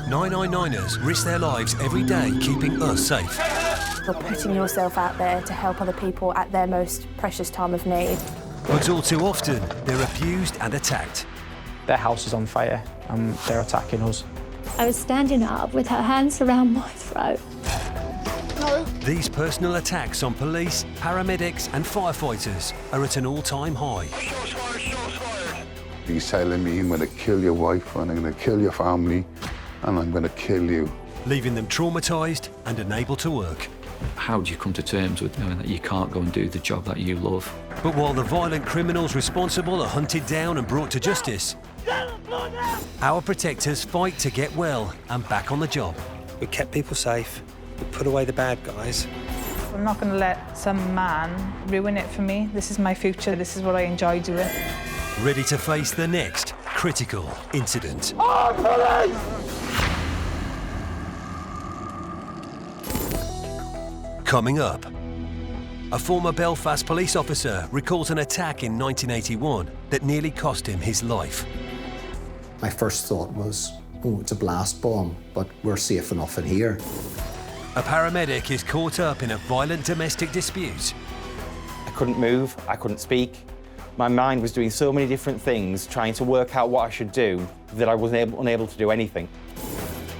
999ers risk their lives every day keeping us safe. You're putting yourself out there to help other people at their most precious time of need. But all too often, they're abused and attacked. Their house is on fire and they're attacking us. I was standing up with her hands around my throat. These personal attacks on police, paramedics and firefighters are at an all-time high. He's telling me, I'm going to kill your wife and I'm going to kill your family and I'm going to kill you. Leaving them traumatised and unable to work. How do you come to terms with knowing that you can't go and do the job that you love? But while the violent criminals responsible are hunted down and brought to justice, our protectors fight to get well and back on the job. We kept people safe, we put away the bad guys. I'm not going to let some man ruin it for me. This is my future, this is what I enjoy doing. Ready to face the next critical incident. Coming up, a former Belfast police officer recalls an attack in 1981 that nearly cost him his life. My first thought was, oh, it's a blast bomb, but we're safe enough in here. A paramedic is caught up in a violent domestic dispute. I couldn't move, I couldn't speak. My mind was doing so many different things, trying to work out what I should do, that I was unable to do anything.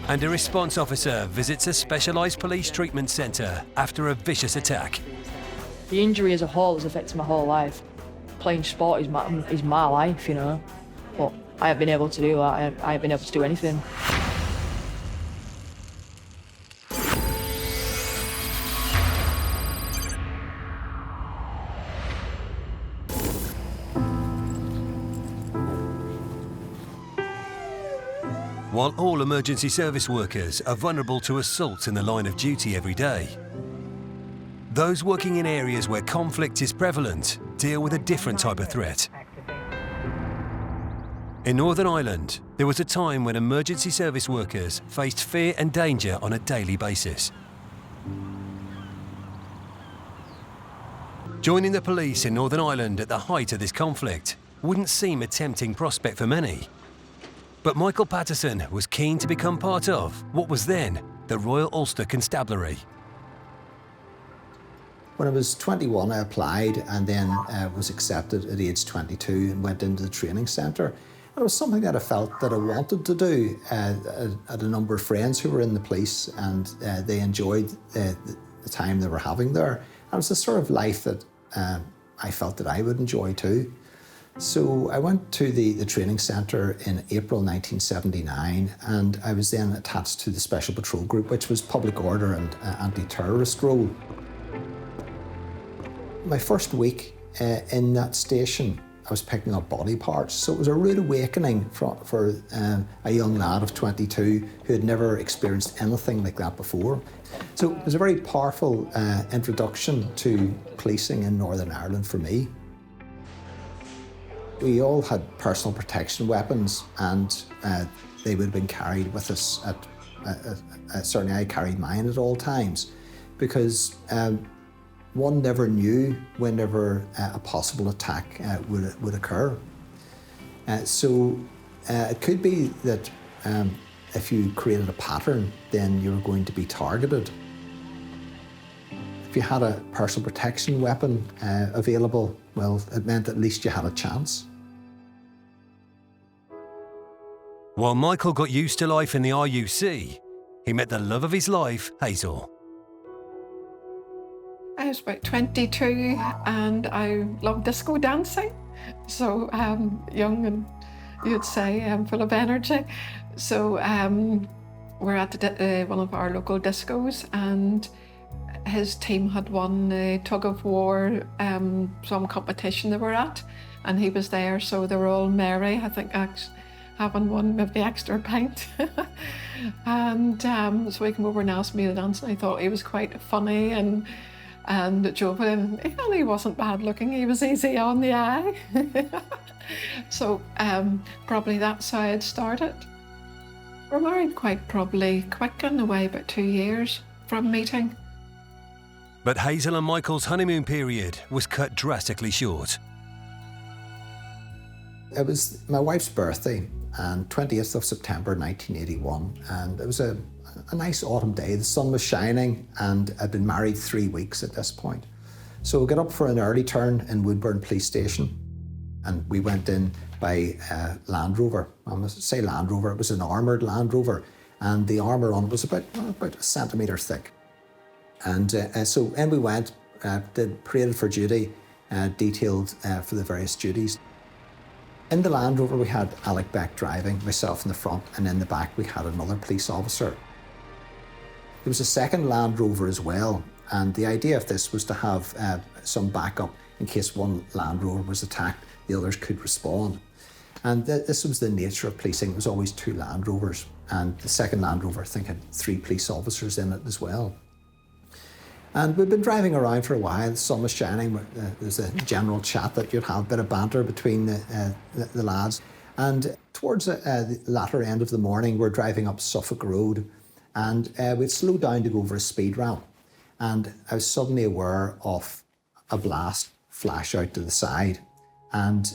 And a response officer visits a specialised police treatment centre after a vicious attack. The injury as a whole has affected my whole life. Playing sport is my life, you know. But I haven't been able to do that. I haven't been able to do anything. While all emergency service workers are vulnerable to assaults in the line of duty every day, those working in areas where conflict is prevalent deal with a different type of threat. In Northern Ireland, there was a time when emergency service workers faced fear and danger on a daily basis. Joining the police in Northern Ireland at the height of this conflict wouldn't seem a tempting prospect for many. But Michael Patterson was keen to become part of what was then the Royal Ulster Constabulary. When I was 21, I applied and then was accepted at age 22 and went into the training centre. It was something that I felt that I wanted to do. I had a number of friends who were in the police and they enjoyed the time they were having there. And it was the sort of life that I felt that I would enjoy too. So I went to the training centre in April 1979 and I was then attached to the Special Patrol Group, which was public order and anti-terrorist role. My first week in that station, I was picking up body parts, so it was a rude awakening for a young lad of 22 who had never experienced anything like that before. So it was a very powerful introduction to policing in Northern Ireland for me. We all had personal protection weapons and they would have been carried with us certainly I carried mine at all times because one never knew whenever a possible attack would occur. So it could be that if you created a pattern, then you were going to be targeted. If you had a personal protection weapon available, well, it meant at least you had a chance. While Michael got used to life in the RUC, he met the love of his life, Hazel. I was about 22 and I loved disco dancing. So young and you'd say full of energy. So we're at one of our local discos and his team had won the tug of war, some competition they were at, and he was there, so they were all merry. I think having won maybe extra pint. And so he came over and asked me to dance, and I thought he was quite funny and jovial. And he wasn't bad looking, he was easy on the eye. So probably that's how it started. We're married quite probably quick in a way, about 2 years from meeting. But Hazel and Michael's honeymoon period was cut drastically short. It was my wife's birthday and 20th of September 1981, and it was a nice autumn day. The sun was shining, and I'd been married 3 weeks at this point. So we got up for an early turn in Woodburn Police Station, and we went in by Land Rover. I must say Land Rover, it was an armoured Land Rover, and the armour on it was about a centimetre thick. And so in we went, paraded for duty, detailed for the various duties. In the Land Rover we had Alec Beck driving, myself in the front, and in the back we had another police officer. There was a second Land Rover as well, and the idea of this was to have some backup in case one Land Rover was attacked, the others could respond. And this was the nature of policing. There was always 2 Land Rovers, and the second Land Rover I think had 3 police officers in it as well. And we'd been driving around for a while, the sun was shining, there's a general chat that you'd have, a bit of banter between the lads. And towards the latter end of the morning, we're driving up Suffolk Road, and we'd slowed down to go over a speed ramp. And I was suddenly aware of a blast flash out to the side. And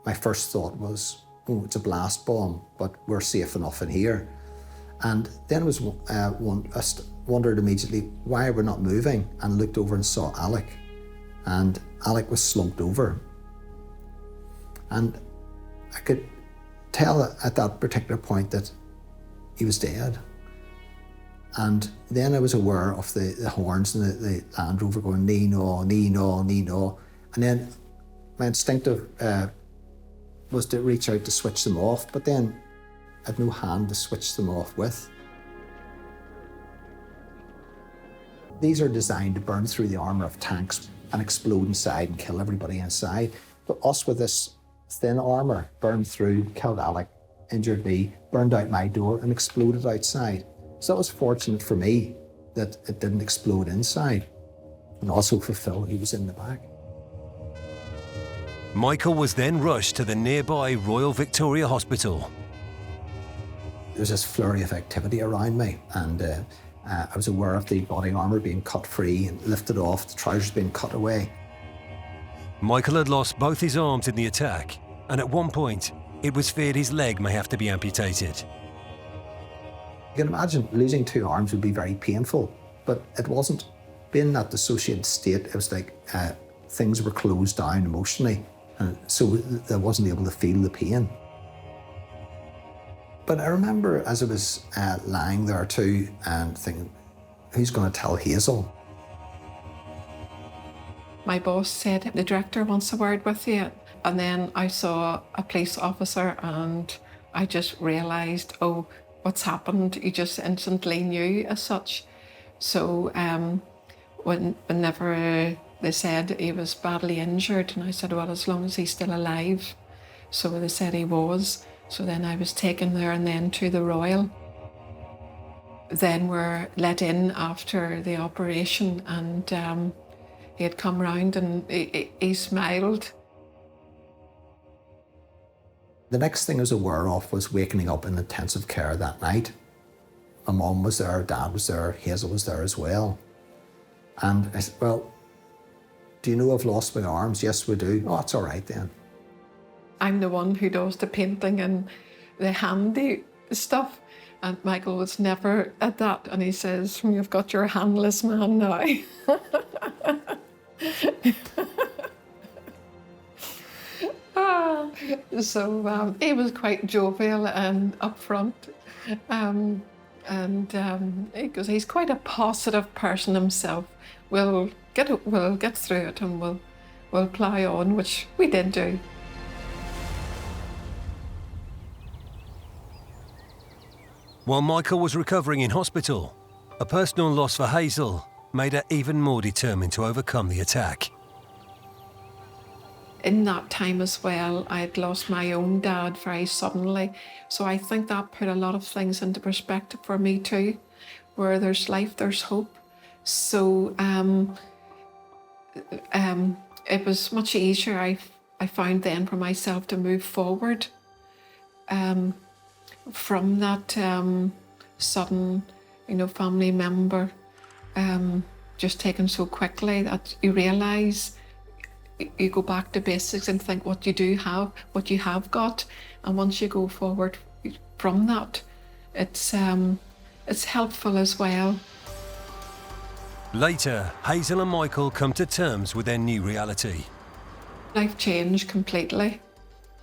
my first thought was, oh, it's a blast bomb, but we're safe enough in here. And then I was wondered immediately why we're not moving, and looked over and saw Alec. And Alec was slumped over. And I could tell at that particular point that he was dead. And then I was aware of the horns and the Land Rover going nee-naw, nee-naw, nee-naw. And then my instinctive was to reach out to switch them off, but then I had no hand to switch them off with. These are designed to burn through the armour of tanks and explode inside and kill everybody inside. But us with this thin armour burned through, killed Alec, injured me, burned out my door and exploded outside. So that was fortunate for me that it didn't explode inside. And also for Phil, he was in the back. Michael was then rushed to the nearby Royal Victoria Hospital. There was this flurry of activity around me, and I was aware of the body armour being cut free and lifted off, the trousers being cut away. Michael had lost both his arms in the attack, and at one point, it was feared his leg may have to be amputated. You can imagine losing 2 arms would be very painful, but it wasn't. Being in that dissociated state, it was like things were closed down emotionally, and so I wasn't able to feel the pain. But I remember as I was lying there too and thinking, who's going to tell Hazel? My boss said, the director wants a word with you. And then I saw a police officer and I just realised, oh, what's happened? You just instantly knew as such. So whenever they said he was badly injured, and I said, well, as long as he's still alive. So they said he was. So then I was taken there and then to the Royal. Then we're let in after the operation, and he had come round and he smiled. The next thing I was aware of was waking up in intensive care that night. My mum was there, Dad was there, Hazel was there as well. And I said, well, do you know I've lost my arms? Yes, we do. Oh, that's all right then. I'm the one who does the painting and the handy stuff. And Michael was never at that. And he says, you've got your handless man now. So he was quite jovial and upfront. Because he's quite a positive person himself. We'll get through it and we'll plough on, which we did do. While Michael was recovering in hospital, a personal loss for Hazel made her even more determined to overcome the attack. In that time as well, I'd lost my own dad very suddenly. So I think that put a lot of things into perspective for me too. Where there's life, there's hope. So it was much easier, I found then, for myself to move forward from that sudden, family member just taken so quickly that you realise you go back to basics and think what you have got, And once you go forward from that, it's helpful as well. Later, Hazel and Michael come to terms with their new reality. Life changed completely.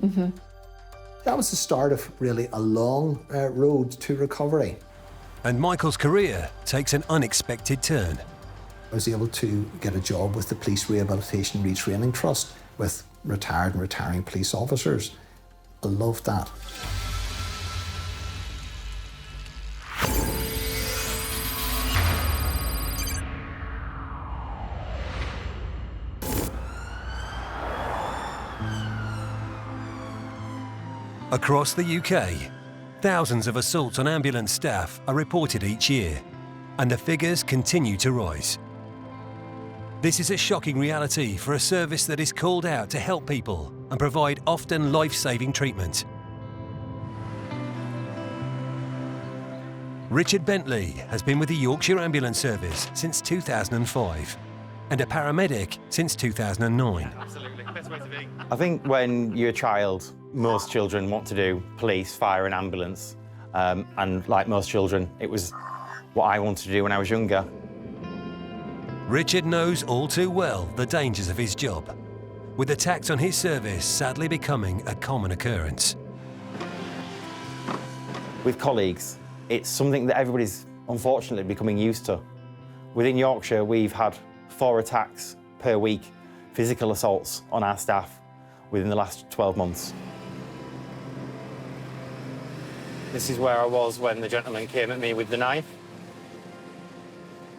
That was the start of really a long road to recovery. And Michael's career takes an unexpected turn. I was able to get a job with the Police Rehabilitation Retraining Trust with retired and retiring police officers. I loved that. Across the UK, thousands of assaults on ambulance staff are reported each year, and the figures continue to rise. This is a shocking reality for a service that is called out to help people and provide often life-saving treatment. Richard Bentley has been with the Yorkshire Ambulance Service since 2005 and a paramedic since 2009. Absolutely, best way to be. I think when you're a child, most children want to do police, fire and ambulance. And like most children, it was what I wanted to do when I was younger. Richard knows all too well the dangers of his job, with attacks on his service sadly becoming a common occurrence. With colleagues, it's something that everybody's unfortunately becoming used to. Within Yorkshire, we've had 4 attacks per week, physical assaults on our staff within the last 12 months. This is where I was when the gentleman came at me with the knife.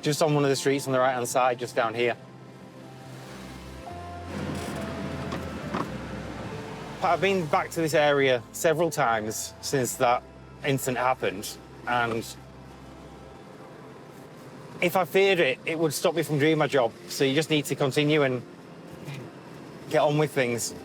Just on one of the streets on the right-hand side, just down here. I've been back to this area several times since that incident happened, and if I feared it, it would stop me from doing my job. So you just need to continue and get on with things.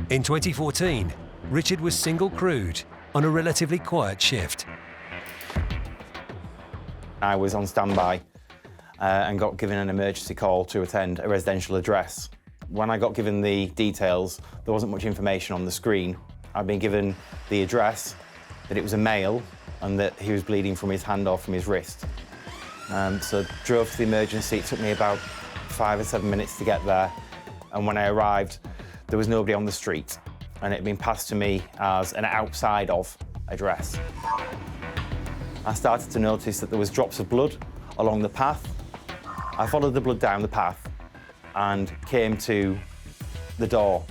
In 2014, Richard was single-crewed on a relatively quiet shift. I was on standby and got given an emergency call to attend a residential address. When I got given the details, there wasn't much information on the screen. I'd been given the address, that it was a male, and that he was bleeding from his hand or from his wrist. So drove to the emergency. It took me about 5 or 7 minutes to get there. And when I arrived, there was nobody on the street, and it had been passed to me as an outside of address. I started to notice that there was drops of blood along the path. I followed the blood down the path and came to the door.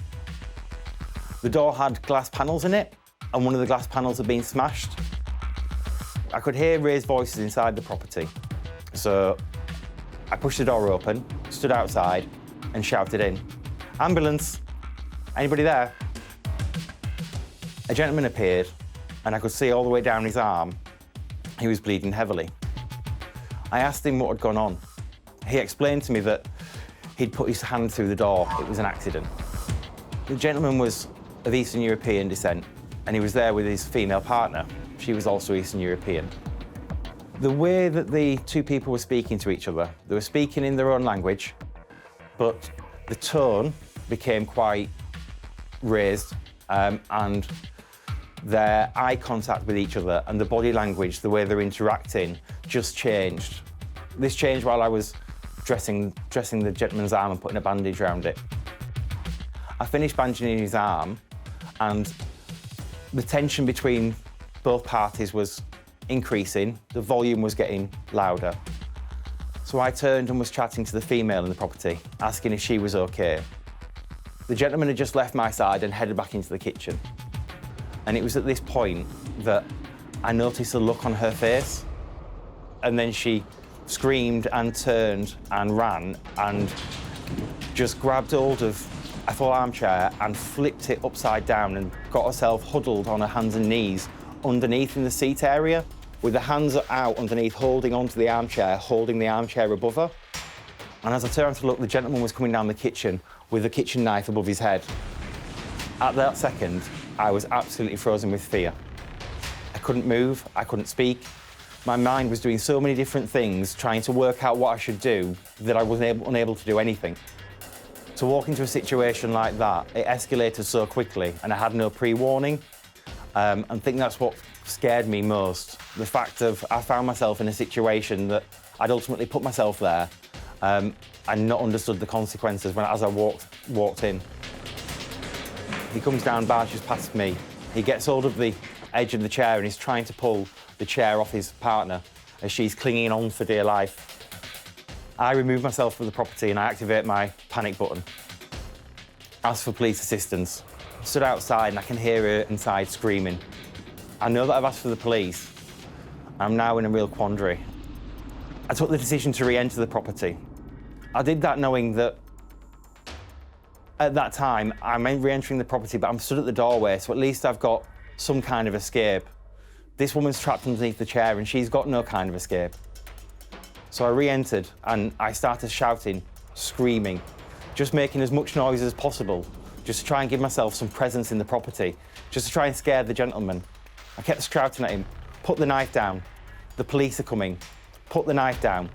The door had glass panels in it, and one of the glass panels had been smashed. I could hear raised voices inside the property. So I pushed the door open, stood outside, and shouted in, "Ambulance! Anybody there?" A gentleman appeared, and I could see all the way down his arm he was bleeding heavily. I asked him what had gone on. He explained to me that he'd put his hand through the door. It was an accident. The gentleman was of Eastern European descent, and he was there with his female partner. She was also Eastern European. The way that the two people were speaking to each other, they were speaking in their own language, but the tone became quite raised, and their eye contact with each other and the body language, the way they're interacting, just changed. This changed while I was dressing the gentleman's arm and putting a bandage around it. I finished bandaging his arm, and the tension between both parties was increasing. The volume was getting louder. So I turned and was chatting to the female in the property, asking if she was okay. The gentleman had just left my side and headed back into the kitchen. And it was at this point that I noticed a look on her face. And then she screamed and turned and ran and just grabbed hold of a full armchair and flipped it upside down and got herself huddled on her hands and knees underneath in the seat area, with the hands out underneath, holding onto the armchair, holding the armchair above her. And as I turned to look, the gentleman was coming down the kitchen with a kitchen knife above his head. At that second, I was absolutely frozen with fear. I couldn't move, I couldn't speak. My mind was doing so many different things, trying to work out what I should do, that I was unable to do anything. To walk into a situation like that, it escalated so quickly, and I had no pre-warning. And I think that's what scared me most. The fact of I found myself in a situation that I'd ultimately put myself there, and not understood the consequences as I walked in. He comes down, barges past me. He gets hold of the edge of the chair and he's trying to pull the chair off his partner as she's clinging on for dear life. I remove myself from the property and I activate my panic button. Ask for police assistance. Stood outside and I can hear her inside screaming. I know that I've asked for the police. I'm now in a real quandary. I took the decision to re-enter the property. I did that knowing that at that time I'm re-entering the property, but I'm stood at the doorway, so at least I've got some kind of escape. This woman's trapped underneath the chair and she's got no kind of escape. So I re-entered and I started shouting, screaming, just making as much noise as possible, just to try and give myself some presence in the property, just to try and scare the gentleman. I kept shouting at him, put the knife down, the police are coming, put the knife down.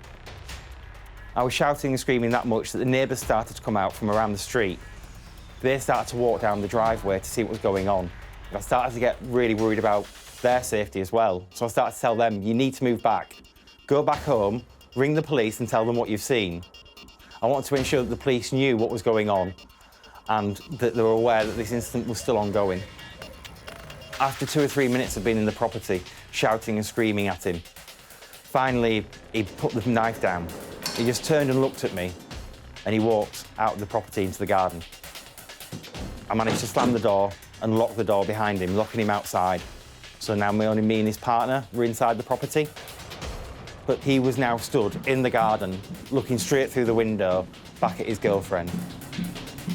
I was shouting and screaming that much that the neighbours started to come out from around the street. They started to walk down the driveway to see what was going on. I started to get really worried about their safety as well. So I started to tell them, you need to move back. Go back home, ring the police and tell them what you've seen. I wanted to ensure that the police knew what was going on and that they were aware that this incident was still ongoing. After 2 or 3 minutes of being in the property, shouting and screaming at him, finally he put the knife down. He just turned and looked at me and he walked out of the property into the garden. I managed to slam the door and lock the door behind him, locking him outside. So now only me and his partner were inside the property. But he was now stood in the garden, looking straight through the window, back at his girlfriend.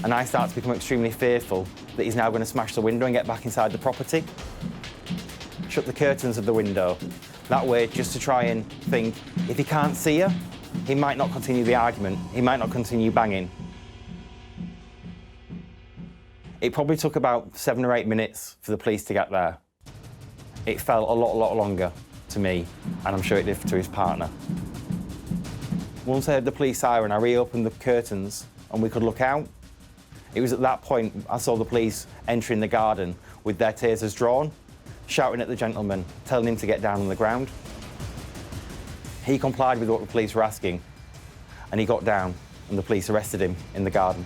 And I started to become extremely fearful that he's now going to smash the window and get back inside the property. Shut the curtains of the window. That way, just to try and think, if he can't see her, he might not continue the argument, he might not continue banging. It probably took about 7 or 8 minutes for the police to get there. It felt a lot longer to me, and I'm sure it did to his partner. Once I heard the police siren, I reopened the curtains and we could look out. It was at that point I saw the police entering the garden with their tasers drawn, shouting at the gentleman, telling him to get down on the ground. He complied with what the police were asking, and he got down, and the police arrested him in the garden.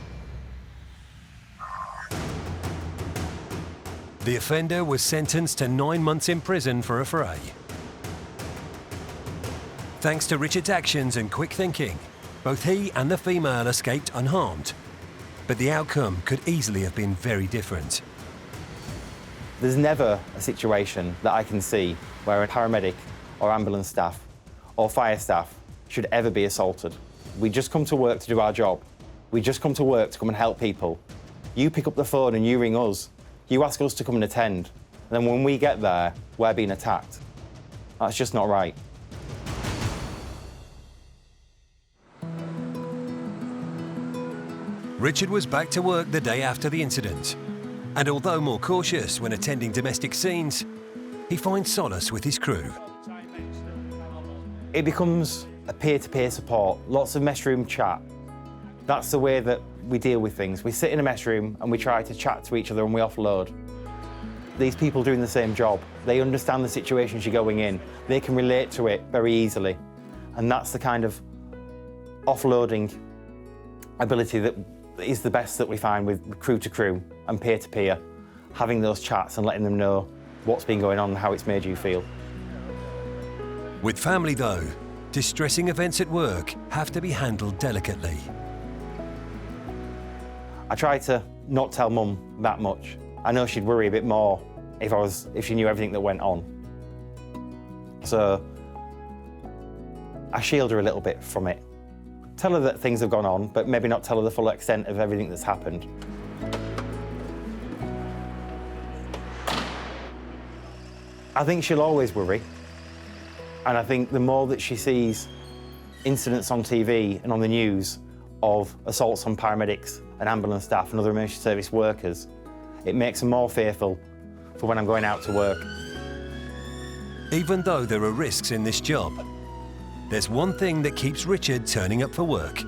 The offender was sentenced to 9 months in prison for a fray. Thanks to Richard's actions and quick thinking, both he and the female escaped unharmed. But the outcome could easily have been very different. There's never a situation that I can see where a paramedic or ambulance staff or fire staff should ever be assaulted. We just come to work to do our job. We just come to work to come and help people. You pick up the phone and you ring us. You ask us to come and attend. And then when we get there, we're being attacked. That's just not right. Richard was back to work the day after the incident. And although more cautious when attending domestic scenes, he finds solace with his crew. It becomes a peer-to-peer support, lots of mess room chat. That's the way that we deal with things. We sit in a mess room and we try to chat to each other and we offload. These people doing the same job, they understand the situations you're going in. They can relate to it very easily. And that's the kind of offloading ability that is the best that we find with crew to crew and peer to peer, having those chats and letting them know what's been going on and how it's made you feel. With family though, distressing events at work have to be handled delicately. I try to not tell Mum that much. I know she'd worry a bit more if she knew everything that went on. So I shield her a little bit from it. Tell her that things have gone on, but maybe not tell her the full extent of everything that's happened. I think she'll always worry. And I think the more that she sees incidents on TV and on the news of assaults on paramedics and ambulance staff and other emergency service workers, it makes her more fearful for when I'm going out to work. Even though there are risks in this job, there's one thing that keeps Richard turning up for work.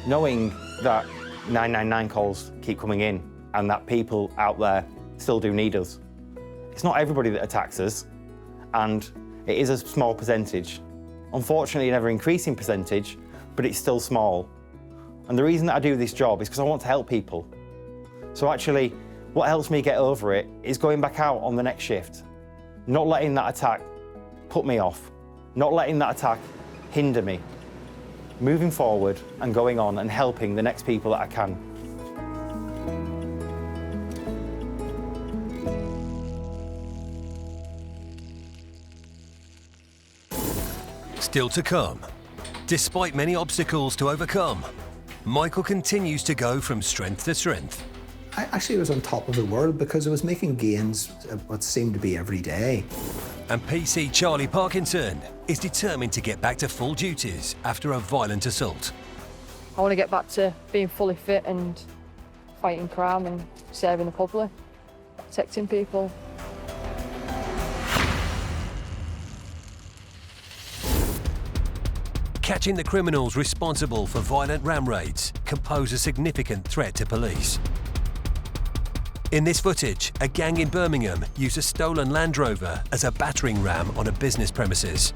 Knowing that 999 calls keep coming in and that people out there still do need us. It's not everybody that attacks us, and it is a small percentage. Unfortunately, an ever-increasing percentage, but it's still small. And the reason that I do this job is because I want to help people. So actually, what helps me get over it is going back out on the next shift, not letting that attack put me off, not letting that attack hinder me, moving forward and going on and helping the next people that I can. Still to come. Despite many obstacles to overcome, Michael continues to go from strength to strength. I actually was on top of the world because I was making gains what seemed to be every day. And PC Charlie Parkinson is determined to get back to full duties after a violent assault. I want to get back to being fully fit and fighting crime and serving the public, protecting people. Catching the criminals responsible for violent ram raids can pose a significant threat to police. In this footage, a gang in Birmingham used a stolen Land Rover as a battering ram on a business premises.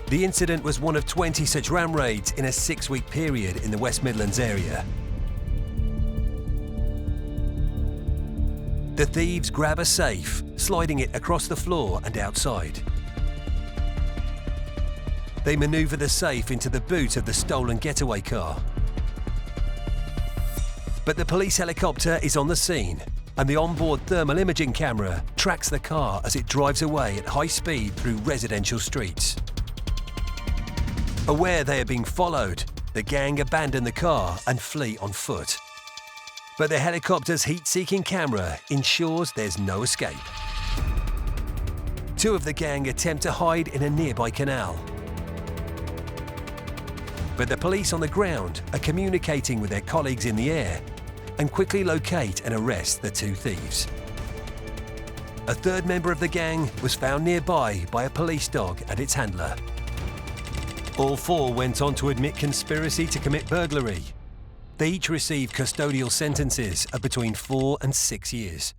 The incident was one of 20 such ram raids in a 6-week period in the West Midlands area. The thieves grab a safe, sliding it across the floor and outside. They manoeuvre the safe into the boot of the stolen getaway car. But the police helicopter is on the scene, and the onboard thermal imaging camera tracks the car as it drives away at high speed through residential streets. Aware they are being followed, the gang abandon the car and flee on foot. But the helicopter's heat-seeking camera ensures there's no escape. 2 of the gang attempt to hide in a nearby canal. But the police on the ground are communicating with their colleagues in the air and quickly locate and arrest the 2 thieves. A 3rd member of the gang was found nearby by a police dog and its handler. All 4 went on to admit conspiracy to commit burglary. They each received custodial sentences of between 4 and 6 years.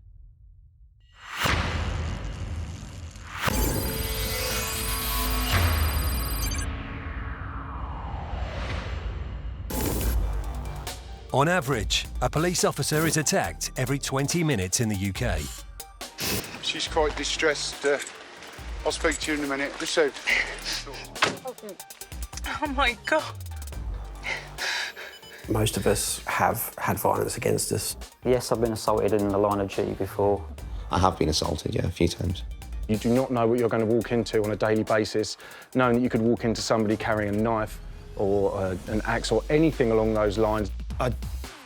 On average, a police officer is attacked every 20 minutes in the UK. She's quite distressed. I'll speak to you in a minute. This out. Oh my God. Most of us have had violence against us. Yes, I've been assaulted in the line of duty before. I have been assaulted, yeah, a few times. You do not know what you're going to walk into on a daily basis, knowing that you could walk into somebody carrying a knife or an axe or anything along those lines.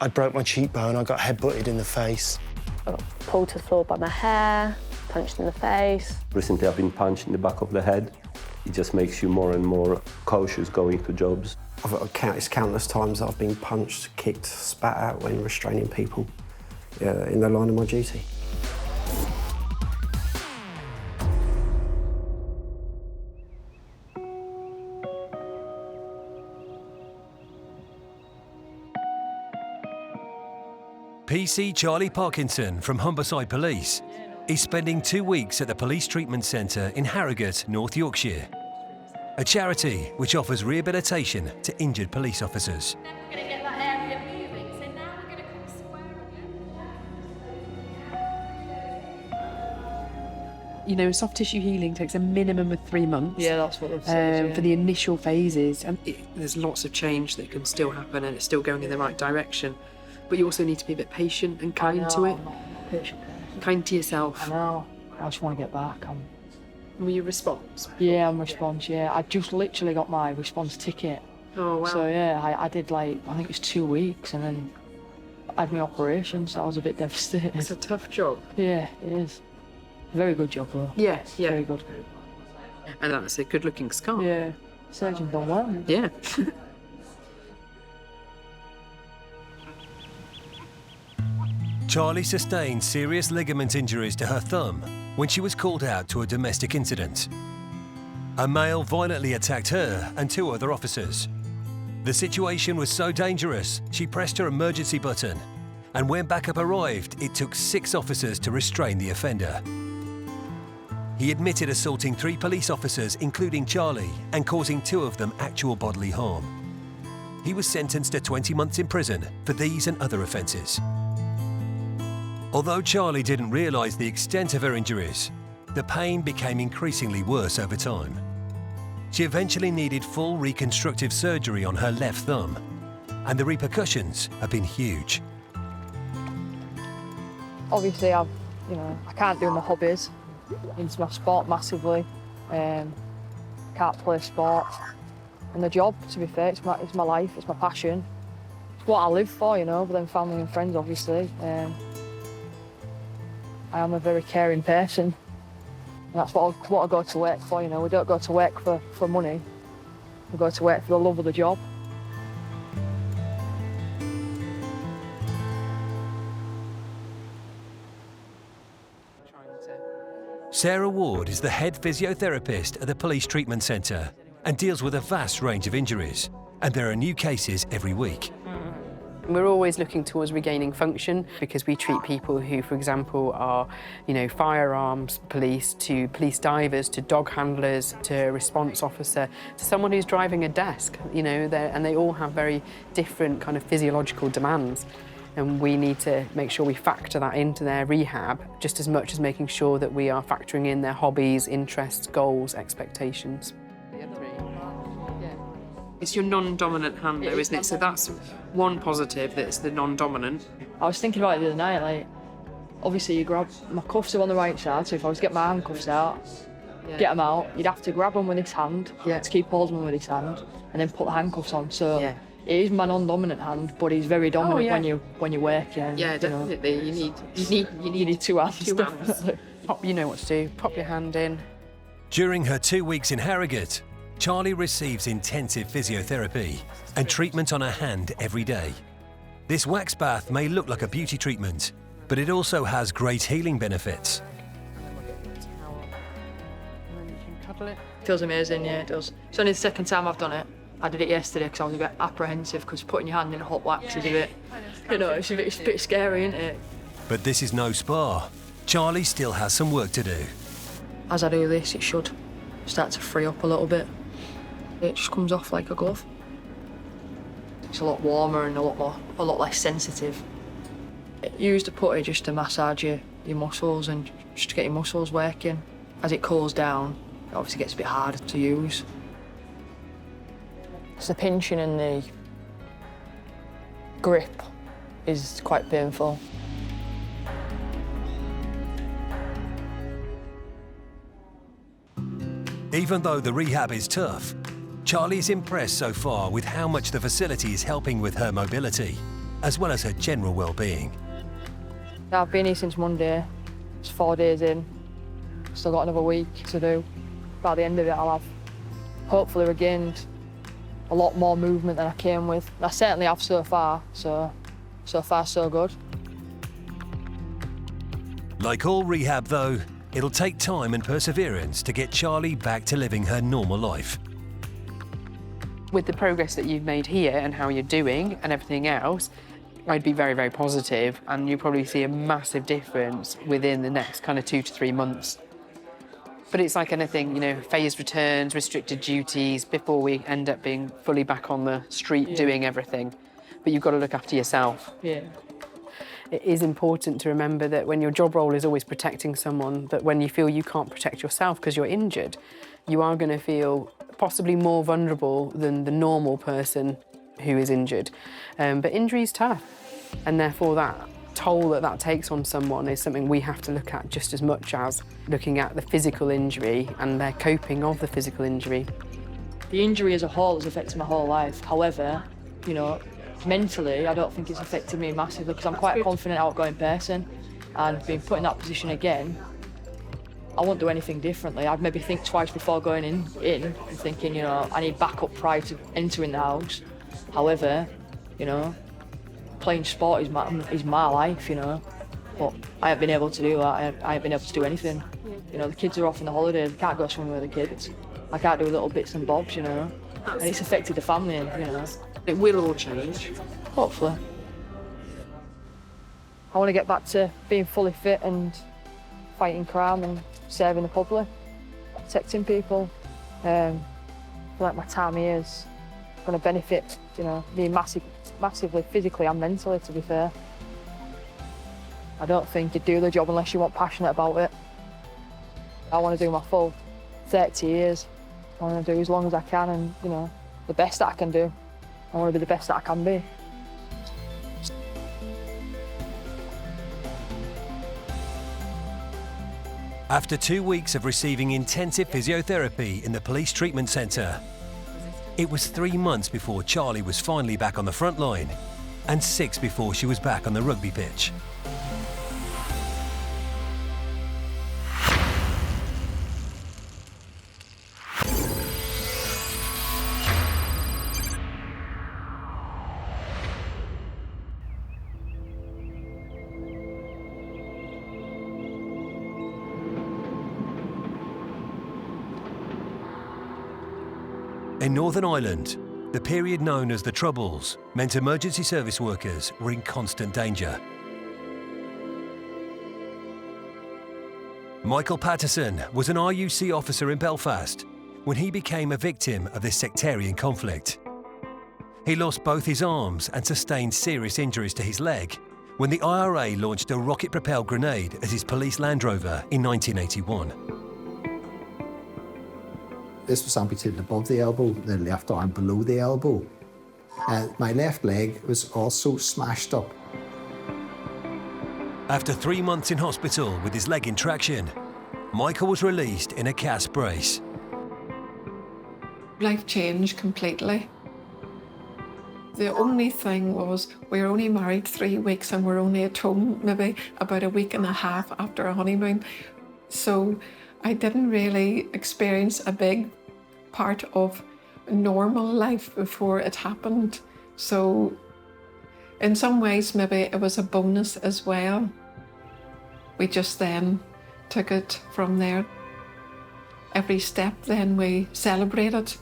I broke my cheekbone, I got head-butted in the face. I got pulled to the floor by my hair, punched in the face. Recently I've been punched in the back of the head. It just makes you more and more cautious going to jobs. It's countless times I've been punched, kicked, spat at when restraining people in the line of my duty. PC Charlie Parkinson from Humberside Police is spending 2 weeks at the Police Treatment Centre in Harrogate, North Yorkshire, a charity which offers rehabilitation to injured police officers. We're going to get that area moving, so now we're going to come square again. You know, soft tissue healing takes a minimum of 3 months. Yeah, that's what they've said, yeah. For the initial phases. And there's lots of change that can still happen and it's still going in the right direction. But you also need to be a bit patient and kind to it. I'm not a patient person. Kind to yourself. I know. I just want to get back. Were you response? Yeah, I'm response, yeah. I just literally got my response ticket. Oh, wow. So, yeah, I did I think it was 2 weeks and then I had my operation, so I was a bit devastated. It's a tough job. Yeah, it is. Very good job, though. Yeah, yeah. Very good. And that's a good-looking scar. Yeah. Surgeon done well. Yeah. Charlie sustained serious ligament injuries to her thumb when she was called out to a domestic incident. A male violently attacked her and 2 other officers. The situation was so dangerous, she pressed her emergency button, and when backup arrived, it took 6 officers to restrain the offender. He admitted assaulting 3 police officers, including Charlie, and causing 2 of them actual bodily harm. He was sentenced to 20 months in prison for these and other offences. Although Charlie didn't realise the extent of her injuries, the pain became increasingly worse over time. She eventually needed full reconstructive surgery on her left thumb, and the repercussions have been huge. Obviously, I can't do my hobbies. Into my sport massively. Can't play sport. And the job, to be fair, it's my life, it's my passion. It's what I live for, but then family and friends, obviously. I am a very caring person. And that's what I go to work for, We don't go to work for money. We go to work for the love of the job. Sarah Ward is the head physiotherapist at the Police Treatment Centre and deals with a vast range of injuries, and there are new cases every week. We're always looking towards regaining function because we treat people who, for example, are, firearms police, to police divers, to dog handlers, to a response officer, to someone who's driving a desk, and they all have very different kind of physiological demands. And we need to make sure we factor that into their rehab just as much as making sure that we are factoring in their hobbies, interests, goals, expectations. It's your non-dominant hand though, isn't it? So that's one positive, that it's the non-dominant. I was thinking about it the other night, obviously you grab, my cuffs are on the right side, so if I was to get my handcuffs out, get them out, you'd have to grab them with this hand, to keep holding them with this hand, and then put the handcuffs on. So it is my non-dominant hand, but he's very dominant when you're working. Yeah, definitely. You need 2 hands. 2 hands. You know what to do. Pop your hand in. During her 2 weeks in Harrogate, Charlie receives intensive physiotherapy and treatment on her hand every day. This wax bath may look like a beauty treatment, but it also has great healing benefits. Feels amazing, yeah, it does. It's only the 2nd time I've done it. I did it yesterday because I was a bit apprehensive because putting your hand in hot wax is a bit, it's a bit scary, isn't it? But this is no spa. Charlie still has some work to do. As I do this, it should start to free up a little bit. It just comes off like a glove. It's a lot warmer and a lot less sensitive. Use the putty just to massage your muscles and just to get your muscles working. As it cools down, it obviously gets a bit harder to use. So the pinching and the grip is quite painful. Even though the rehab is tough, Charlie's impressed so far with how much the facility is helping with her mobility, as well as her general well-being. I've been here since Monday. It's 4 days in. Still got another week to do. By the end of it, I'll have hopefully regained a lot more movement than I came with. I certainly have so far, so far so good. Like all rehab though, it'll take time and perseverance to get Charlie back to living her normal life. With the progress that you've made here and how you're doing and everything else, I'd be very, very positive, and you'll probably see a massive difference within the next kind of 2 to 3 months. But it's like anything, phased returns, restricted duties, before we end up being fully back on the street doing everything. But you've got to look after yourself. Yeah. It is important to remember that when your job role is always protecting someone, that when you feel you can't protect yourself because you're injured, you are going to feel possibly more vulnerable than the normal person who is injured. But injury is tough, and therefore that toll that takes on someone is something we have to look at just as much as looking at the physical injury and their coping of the physical injury. The injury as a whole has affected my whole life. However, mentally, I don't think it's affected me massively because I'm quite a confident, outgoing person, and being put in that position again, I won't do anything differently. I'd maybe think twice before going in and thinking, I need backup prior to entering the house. However, playing sport is my life, But I haven't been able to do that. I haven't been able to do anything. You know, the kids are off on the holiday. I can't go swimming with the kids. I can't do little bits and bobs, you know. And it's affected the family, you know. It will all change, hopefully. I want to get back to being fully fit and fighting crime and serving the public, protecting people. I feel like my time here is going to benefit, you know, me massively physically and mentally, to be fair. I don't think you do the job unless you want passionate about it. I want to do my full 30 years. I want to do as long as I can and, you know, the best that I can do. I want to be the best that I can be. After 2 weeks of receiving intensive physiotherapy in the police treatment centre, it was 3 months before Charlie was finally back on the front line and 6 before she was back on the rugby pitch. In Northern Ireland, the period known as the Troubles meant emergency service workers were in constant danger. Michael Patterson was an RUC officer in Belfast when he became a victim of this sectarian conflict. He lost both his arms and sustained serious injuries to his leg when the IRA launched a rocket-propelled grenade at his police Land Rover in 1981. This was amputated above the elbow, the left arm below the elbow. My left leg was also smashed up. After 3 months in hospital with his leg in traction, Michael was released in a cast brace. Life changed completely. The only thing was we were only married 3 weeks and we're only at home maybe about a week and a half after a honeymoon. So I didn't really experience a big part of normal life before it happened. So in some ways, maybe it was a bonus as well. We just then took it from there. Every step then we celebrated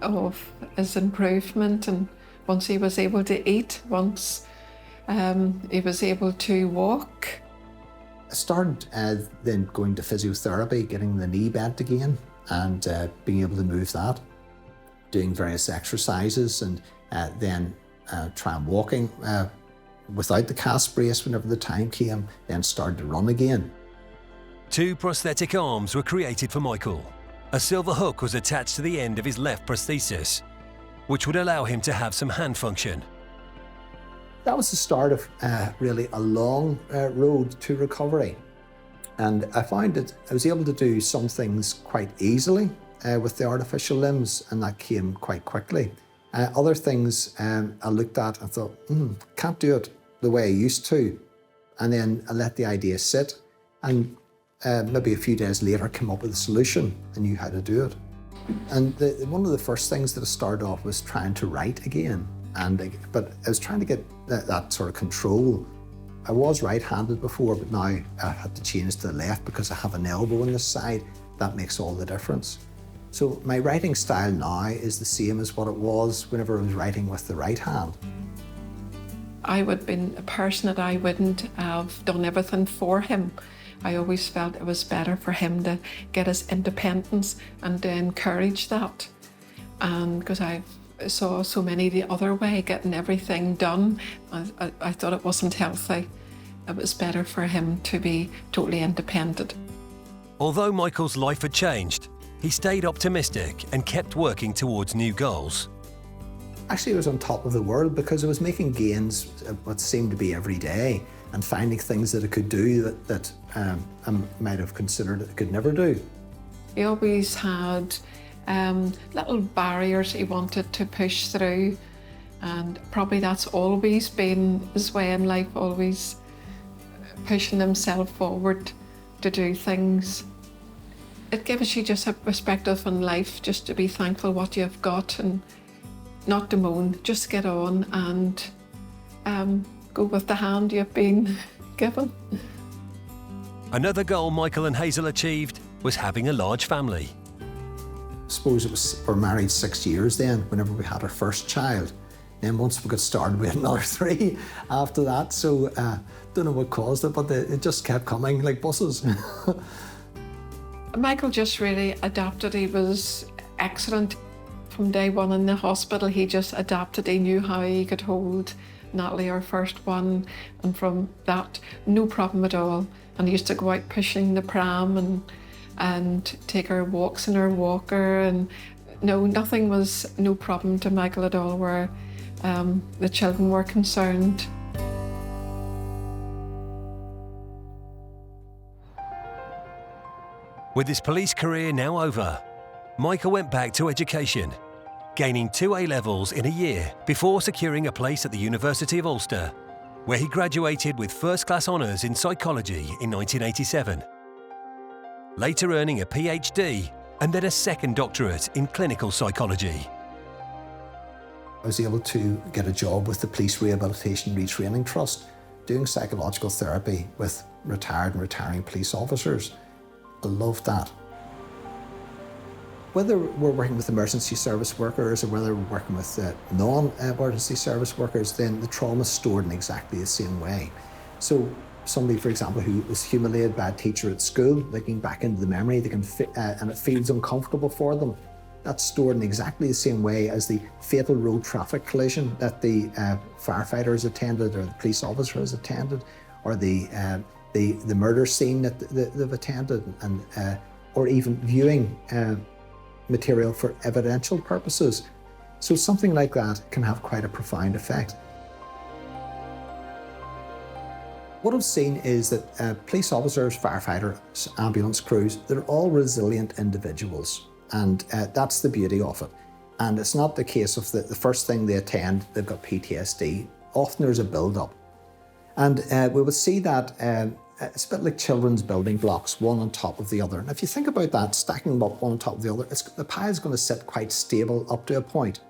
of his improvement, and once he was able to eat, once he was able to walk. I started then going to physiotherapy, getting the knee bent again and being able to move that, doing various exercises, and then trying walking without the cast brace whenever the time came, then started to run again. 2 prosthetic arms were created for Michael. A silver hook was attached to the end of his left prosthesis, which would allow him to have some hand function. That was the start of really a long road to recovery. And I found that I was able to do some things quite easily with the artificial limbs, and that came quite quickly. Other things I looked at and thought, can't do it the way I used to. And then I let the idea sit, and maybe a few days later came up with a solution. I knew how to do it. And one of the first things that I started off was trying to write again. But I was trying to get that sort of control. I was right-handed before, but now I had to change to the left because I have an elbow on this side. That makes all the difference. So my writing style now is the same as what it was whenever I was writing with the right hand. I would have been a person that I wouldn't have done everything for him. I always felt it was better for him to get his independence and to encourage that. And because I saw so many the other way, getting everything done, I thought it wasn't healthy. It was better for him to be totally independent. Although Michael's life had changed, he stayed optimistic and kept working towards new goals. Actually, I was on top of the world because I was making gains what seemed to be every day and finding things that I could do that I might have considered I could never do. He always had little barriers he wanted to push through, and probably that's always been his way in life, always pushing himself forward to do things. It gives you just a perspective on life, just to be thankful what you've got and not to moan, just get on and go with the hand you've been given. Another goal Michael and Hazel achieved was having a large family. I suppose we're married 6 years then, whenever we had our first child. Then once we got started, we had another 3 after that. So don't know what caused it, but it just kept coming like buses. Michael just really adapted. He was excellent. From day one in the hospital, he just adapted. He knew how he could hold Natalie, our first one, and from that, no problem at all. And he used to go out pushing the pram and take her walks in her walker, and no, nothing was no problem to Michael at all where the children were concerned. With his police career now over, Michael went back to education, gaining 2 A-levels in a year before securing a place at the University of Ulster, where he graduated with first-class honours in psychology in 1987. Later earning a PhD and then a second doctorate in clinical psychology. I was able to get a job with the Police Rehabilitation Retraining Trust, doing psychological therapy with retired and retiring police officers. I loved that. Whether we're working with emergency service workers or whether we're working with non-emergency service workers, then the trauma is stored in exactly the same way. So somebody, for example, who was humiliated by a teacher at school, they can back into the memory, they can and it feels uncomfortable for them. That's stored in exactly the same way as the fatal road traffic collision that the firefighters attended or the police officers attended, or the murder scene that they've attended, and or even viewing material for evidential purposes. So something like that can have quite a profound effect. What I've seen is that police officers, firefighters, ambulance crews, they're all resilient individuals. And that's the beauty of it. And it's not the case of the first thing they attend, they've got PTSD. Often there's a build-up. And we would see that it's a bit like children's building blocks, one on top of the other. And if you think about that, stacking them up one on top of the other, the pie is going to sit quite stable up to a point.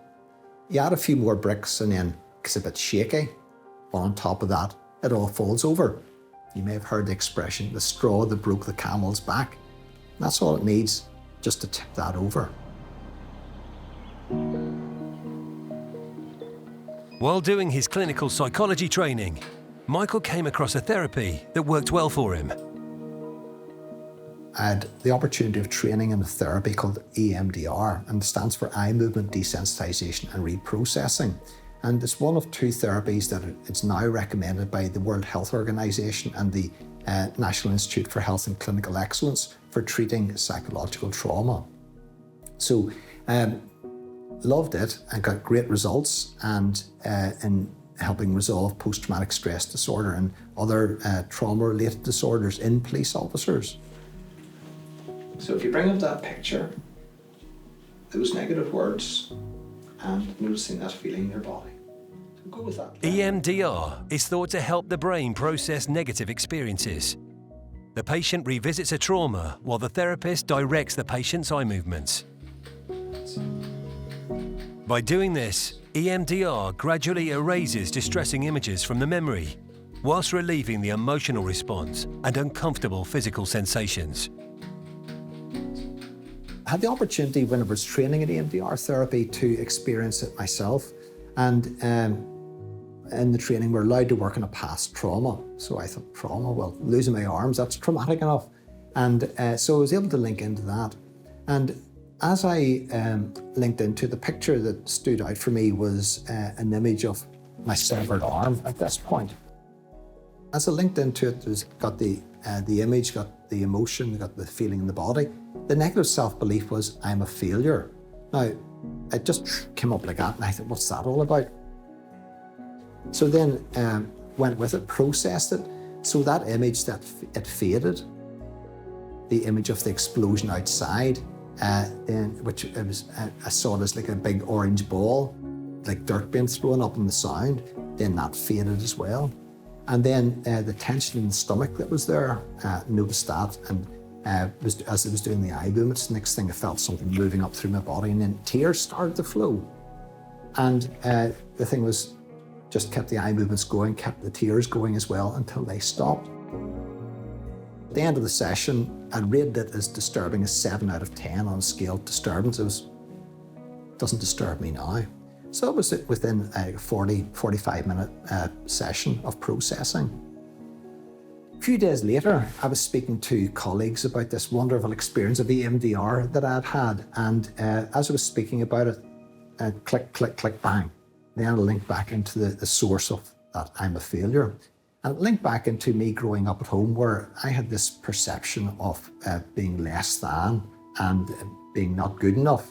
You add a few more bricks and then it's a bit shaky. One on top of that, it all falls over. You may have heard the expression, the straw that broke the camel's back. And that's all it needs, just to tip that over. While doing his clinical psychology training, Michael came across a therapy that worked well for him. I had the opportunity of training in a therapy called EMDR, and it stands for Eye Movement Desensitization and Reprocessing. And it's one of 2 therapies that it's now recommended by the World Health Organization and the National Institute for Health and Clinical Excellence for treating psychological trauma. So loved it and got great results, and in helping resolve post-traumatic stress disorder and other trauma-related disorders in police officers. So if you bring up that picture, those negative words, and noticing that feeling in your body. So go with that. EMDR is thought to help the brain process negative experiences. The patient revisits a trauma while the therapist directs the patient's eye movements. By doing this, EMDR gradually erases distressing images from the memory, whilst relieving the emotional response and uncomfortable physical sensations. I had the opportunity when I was training in EMDR therapy to experience it myself, and in the training we're allowed to work on a past trauma. So I thought, trauma? Well, losing my arms, that's traumatic enough. And so I was able to link into that. And as I linked into the picture that stood out for me was an image of my severed arm at this point. As I linked into it, it's got the image, got the emotion, got the feeling in the body. The negative self-belief was, I'm a failure. Now, it just came up like that, and I thought, what's that all about? So then went with it, processed it. So that image, it faded. The image of the explosion outside, which it was, I saw it as like a big orange ball, like dirt being thrown up in the sound, then that faded as well. And then the tension in the stomach that was there, noticed that, and as I was doing the eye movements, next thing I felt something moving up through my body, and then tears started to flow. And the thing was, just kept the eye movements going, kept the tears going as well until they stopped. At the end of the session, I rated it as disturbing as 7 out of 10 on a scale of disturbance. It doesn't disturb me now. So it was within a 45-minute session of processing. A few days later, I was speaking to colleagues about this wonderful experience of EMDR that I'd had, and as I was speaking about it, click, click, click, bang. Then it linked back into the source of that I'm a failure. And it linked back into me growing up at home where I had this perception of being less than and being not good enough.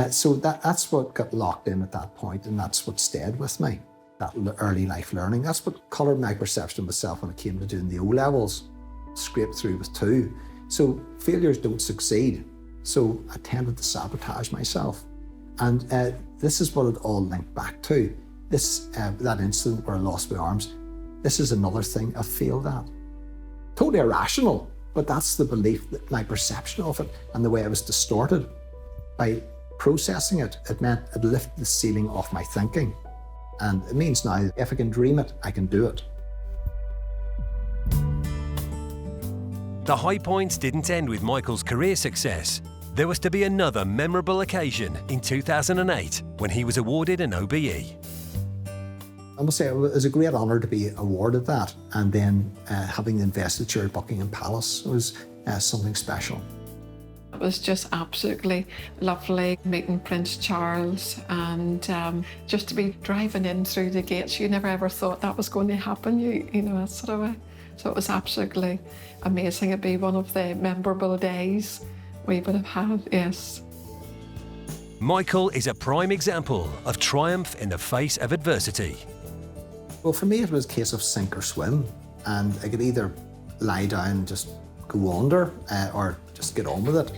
So that's what got locked in at that point, and that's what stayed with me, that early life learning. That's what coloured my perception of myself when it came to doing the O-levels, scraped through with 2. So failures don't succeed. So I tended to sabotage myself. And this is what it all linked back to. That incident where I lost my arms, this is another thing I failed at. Totally irrational, but that's the belief, that my perception of it and the way I was distorted. By processing it, it meant it lifted the ceiling off my thinking. And it means now, if I can dream it, I can do it. The high points didn't end with Michael's career success. There was to be another memorable occasion in 2008 when he was awarded an OBE. I must say it was a great honour to be awarded that, and then having the investiture at Buckingham Palace was something special. It was just absolutely lovely meeting Prince Charles, and just to be driving in through the gates. You never ever thought that was going to happen, you know, that sort of way. So it was absolutely amazing. It'd be one of the memorable days we would have had, yes. Michael is a prime example of triumph in the face of adversity. Well, for me, it was a case of sink or swim, and I could either lie down and just go under or just get on with it.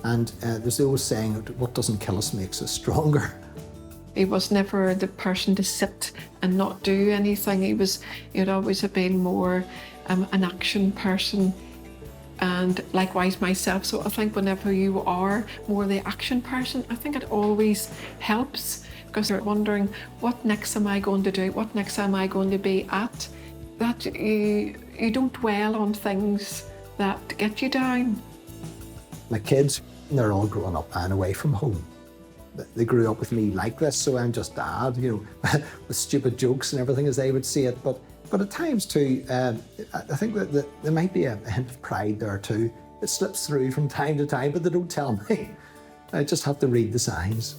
And there's the old saying, what doesn't kill us makes us stronger. He was never the person to sit and not do anything. He'd always have been more an action person, and likewise myself. So I think whenever you are more the action person, I think it always helps, because you're wondering, what next am I going to do? What next am I going to be at? That you don't dwell on things that get you down. My kids, they're all growing up and away from home. They grew up with me like this, so I'm just dad, you know, with stupid jokes and everything as they would see it. But at times too, I think that there might be a hint of pride there too. It slips through from time to time, but they don't tell me. I just have to read the signs.